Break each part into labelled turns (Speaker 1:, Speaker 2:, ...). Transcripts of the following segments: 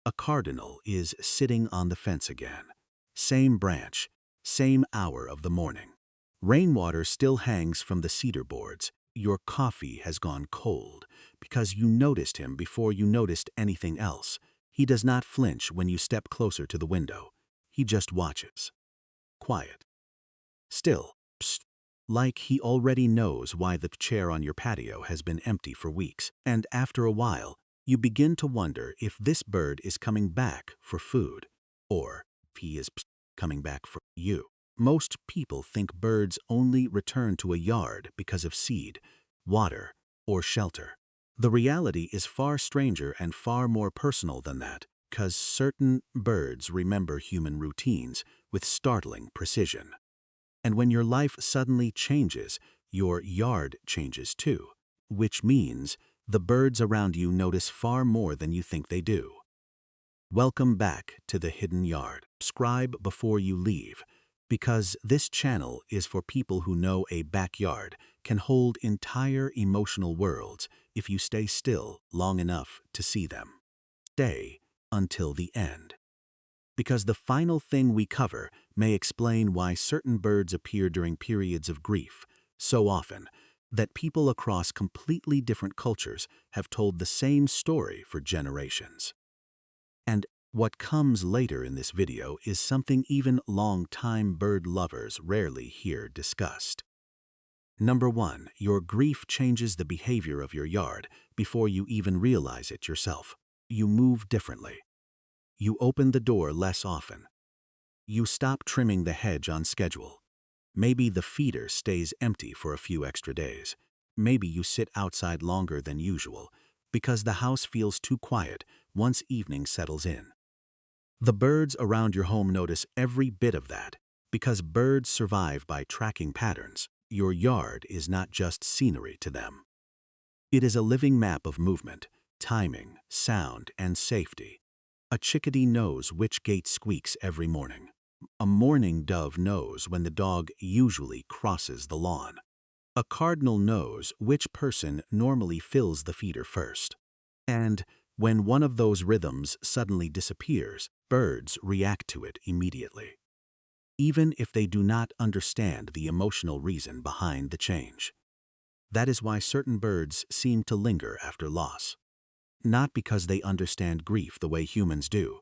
Speaker 1: A cardinal is sitting on the fence again. Same branch, same hour of the morning. Rainwater still hangs from the cedar boards. Your coffee has gone cold because you noticed him before you noticed anything else. He does not flinch when you step closer to the window. He just watches. Quiet. Still. Psst. Like he already knows why the chair on your patio has been empty for weeks. And after a while, you begin to wonder if this bird is coming back for food, or if he is coming back for you. Most people think birds only return to a yard because of seed, water, or shelter. The reality is far stranger and far more personal than that, because certain birds remember human routines with startling precision. And when your life suddenly changes, your yard changes too, which means the birds around you notice far more than you think they do. Welcome back to the Hidden Yard. Subscribe before you leave, because this channel is for people who know a backyard can hold entire emotional worlds if you stay still long enough to see them. Stay until the end. Because the final thing we cover may explain why certain birds appear during periods of grief so often that people across completely different cultures have told the same story for generations. And what comes later in this video is something even long-time bird lovers rarely hear discussed. Number 1, your grief changes the behavior of your yard before you even realize it yourself. You move differently. You open the door less often. You stop trimming the hedge on schedule. Maybe the feeder stays empty for a few extra days. Maybe you sit outside longer than usual because the house feels too quiet once evening settles in. The birds around your home notice every bit of that because birds survive by tracking patterns. Your yard is not just scenery to them. It is a living map of movement, timing, sound, and safety. A chickadee knows which gate squeaks every morning. A mourning dove knows when the dog usually crosses the lawn. A cardinal knows which person normally fills the feeder first. And when one of those rhythms suddenly disappears, birds react to it immediately, even if they do not understand the emotional reason behind the change. That is why certain birds seem to linger after loss. Not because they understand grief the way humans do,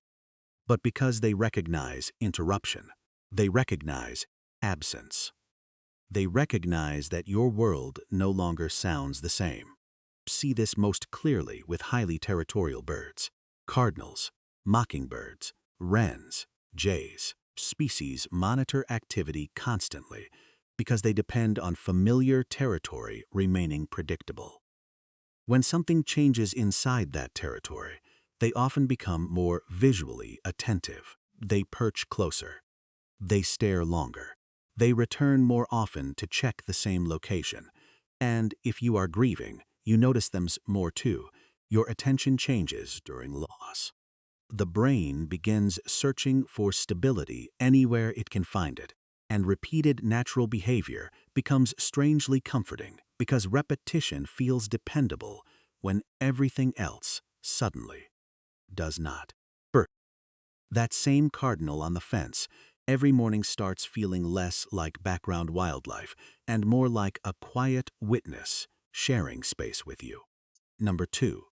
Speaker 1: but because they recognize interruption. They recognize absence. They recognize that your world no longer sounds the same. See this most clearly with highly territorial birds. Cardinals, mockingbirds, wrens, jays. Species monitor activity constantly because they depend on familiar territory remaining predictable. When something changes inside that territory, they often become more visually attentive. They perch closer. They stare longer. They return more often to check the same location. And if you are grieving, you notice them more too. Your attention changes during loss. The brain begins searching for stability anywhere it can find it, and repeated natural behavior becomes strangely comforting because repetition feels dependable when everything else suddenly does not. That same cardinal on the fence every morning starts feeling less like background wildlife and more like a quiet witness sharing space with you. Number 2.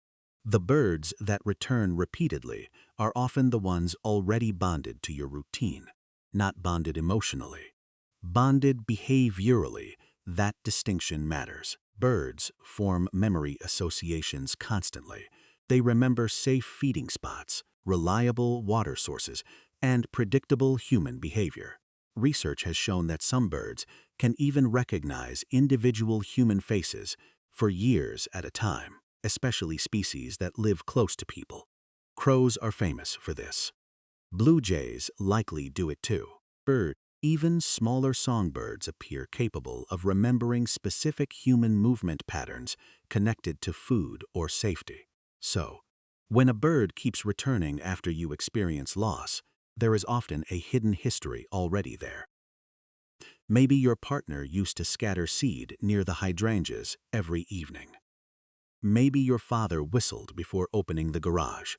Speaker 1: The birds that return repeatedly are often the ones already bonded to your routine, not bonded emotionally. Bonded behaviorally, that distinction matters. Birds form memory associations constantly. They remember safe feeding spots, reliable water sources, and predictable human behavior. Research has shown that some birds can even recognize individual human faces for years at a time, especially species that live close to people. Crows are famous for this. Blue jays likely do it too. Even smaller songbirds appear capable of remembering specific human movement patterns connected to food or safety. So, when a bird keeps returning after you experience loss, there is often a hidden history already there. Maybe your partner used to scatter seed near the hydrangeas every evening. Maybe your father whistled before opening the garage.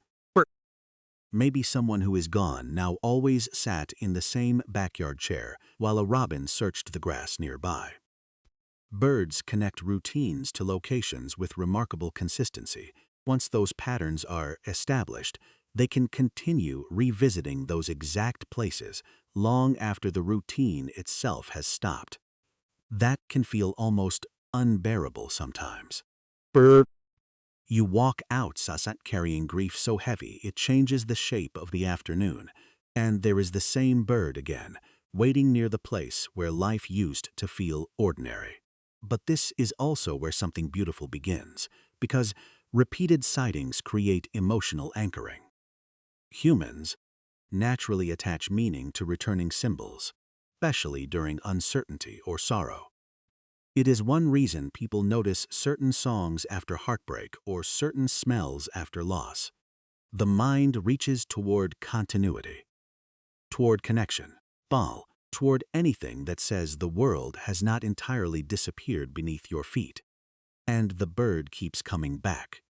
Speaker 1: Maybe someone who is gone now always sat in the same backyard chair while a robin searched the grass nearby. Birds connect routines to locations with remarkable consistency. Once those patterns are established, they can continue revisiting those exact places long after the routine itself has stopped. That can feel almost unbearable sometimes. Bird. You walk out, Sasat, carrying grief so heavy it changes the shape of the afternoon, and there is the same bird again, waiting near the place where life used to feel ordinary. But this is also where something beautiful begins, because repeated sightings create emotional anchoring. Humans naturally attach meaning to returning symbols, especially during uncertainty or sorrow. It is one reason people notice certain songs after heartbreak or certain smells after loss. The mind reaches toward continuity, toward connection, toward anything that says the world has not entirely disappeared beneath your feet. And the bird keeps coming back.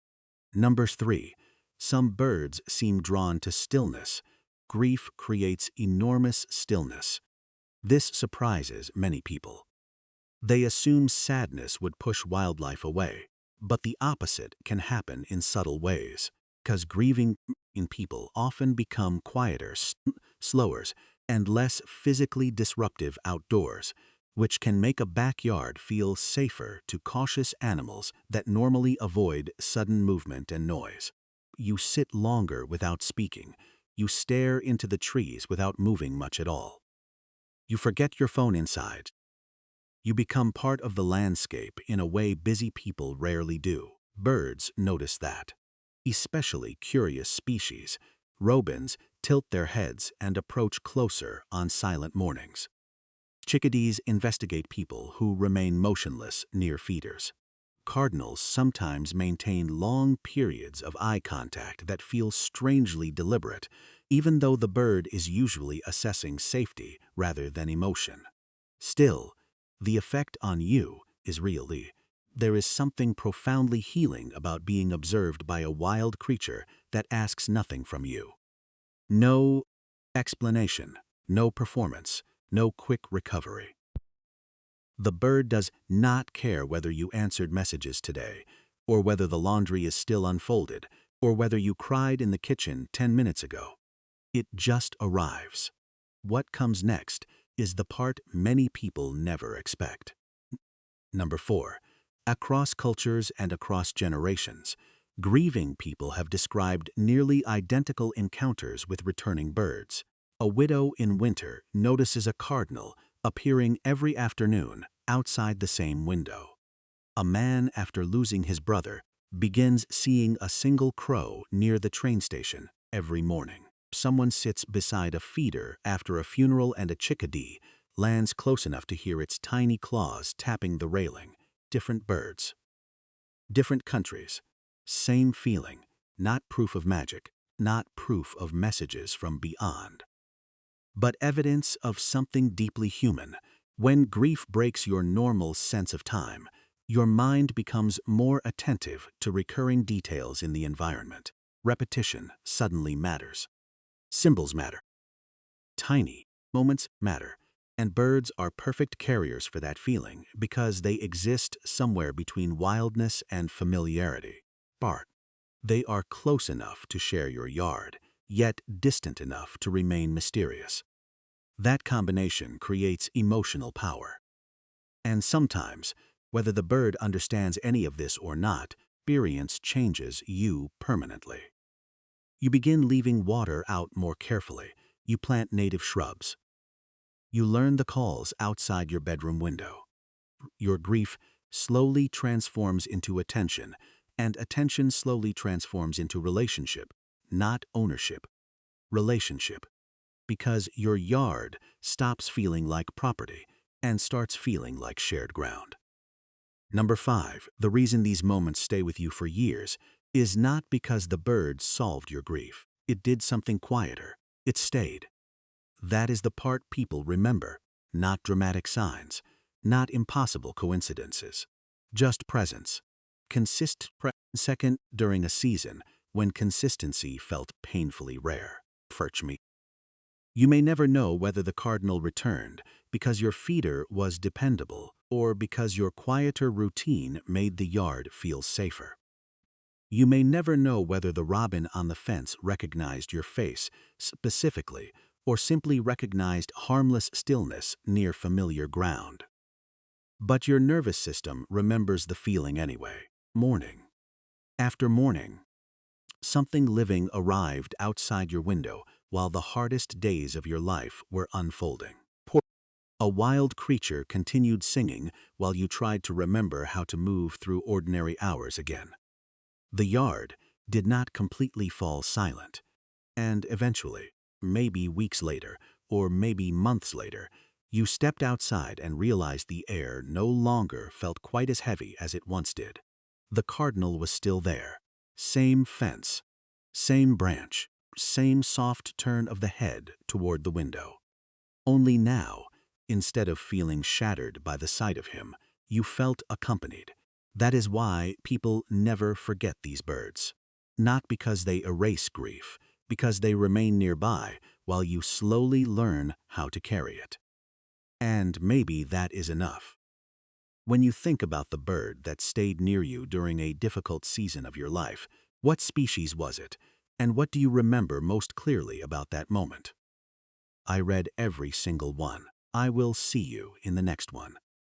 Speaker 1: Number 3. Some birds seem drawn to stillness. Grief creates enormous stillness. This surprises many people. They assume sadness would push wildlife away, but the opposite can happen in subtle ways, because grieving in people often become quieter, slower, and less physically disruptive outdoors, which can make a backyard feel safer to cautious animals that normally avoid sudden movement and noise. You sit longer without speaking. You stare into the trees without moving much at all. You forget your phone inside. You become part of the landscape in a way busy people rarely do. Birds notice that. Especially curious species. Robins tilt their heads and approach closer on silent mornings. Chickadees investigate people who remain motionless near feeders. Cardinals sometimes maintain long periods of eye contact that feel strangely deliberate, even though the bird is usually assessing safety rather than emotion. Still, the effect on you is real. There is something profoundly healing about being observed by a wild creature that asks nothing from you. No explanation, no performance, no quick recovery. The bird does not care whether you answered messages today, or whether the laundry is still unfolded, or whether you cried in the kitchen 10 minutes ago. It just arrives. What comes next is the part many people never expect. Number 4. Across cultures and across generations, grieving people have described nearly identical encounters with returning birds. A widow in winter notices a cardinal appearing every afternoon outside the same window. A man, after losing his brother, begins seeing a single crow near the train station every morning. Someone sits beside a feeder after a funeral and a chickadee lands close enough to hear its tiny claws tapping the railing. Different birds. Different countries. Same feeling. Not proof of magic. Not proof of messages from beyond. But evidence of something deeply human. When grief breaks your normal sense of time, your mind becomes more attentive to recurring details in the environment. Repetition suddenly matters. Symbols matter. Tiny moments matter. And birds are perfect carriers for that feeling because they exist somewhere between wildness and familiarity. They are close enough to share your yard, yet distant enough to remain mysterious. That combination creates emotional power. And sometimes, whether the bird understands any of this or not, experience changes you permanently. You begin leaving water out more carefully. You plant native shrubs. You learn the calls outside your bedroom window. Your grief slowly transforms into attention, and attention slowly transforms into relationship, not ownership. Relationship. Because your yard stops feeling like property and starts feeling like shared ground. Number 5, the reason these moments stay with you for years is not because the bird solved your grief. It did something quieter. It stayed. That is the part people remember, not dramatic signs, not impossible coincidences. Just presence. Second, during a season, when consistency felt painfully rare. Perch me. You may never know whether the cardinal returned because your feeder was dependable or because your quieter routine made the yard feel safer. You may never know whether the robin on the fence recognized your face specifically or simply recognized harmless stillness near familiar ground. But your nervous system remembers the feeling anyway. Morning. After morning, something living arrived outside your window while the hardest days of your life were unfolding. A wild creature continued singing while you tried to remember how to move through ordinary hours again. The yard did not completely fall silent, and eventually, maybe weeks later, or maybe months later, you stepped outside and realized the air no longer felt quite as heavy as it once did. The cardinal was still there. Same fence, same branch, same soft turn of the head toward the window. Only now, instead of feeling shattered by the sight of him, you felt accompanied. That is why people never forget these birds. Not because they erase grief, because they remain nearby while you slowly learn how to carry it. And maybe that is enough. When you think about the bird that stayed near you during a difficult season of your life, what species was it, and what do you remember most clearly about that moment? I read every single one. I will see you in the next one.